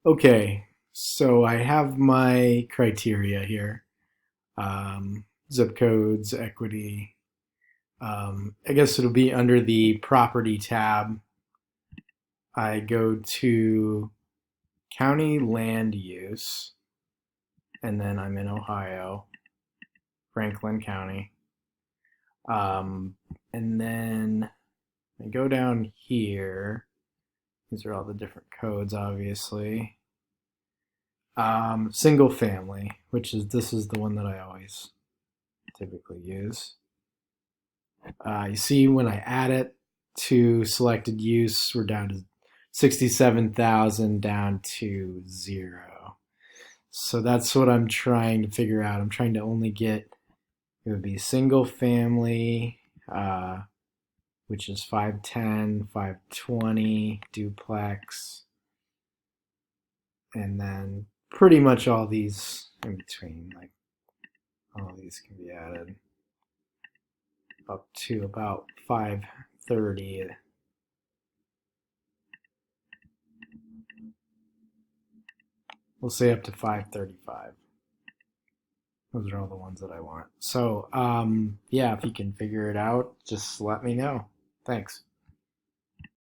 Okay, so I have my criteria here. Zip codes, equity. I guess it'll be under the property tab. I go to county land use, and then I'm in Ohio, Franklin County. And then I go down here. These are all the different codes, obviously. Single family, which is this is the one that I always typically use. You see when I add it to selected use, we're down to 67,000 down to zero. So that's what I'm trying to figure out. I'm trying to only get, it would be single family, which is 510, 520, duplex, and then pretty much all these in between, like all these can be added up to about 530. We'll say up to 535. Those are all the ones that I want. So, yeah, if you can figure it out, just let me know. Thanks.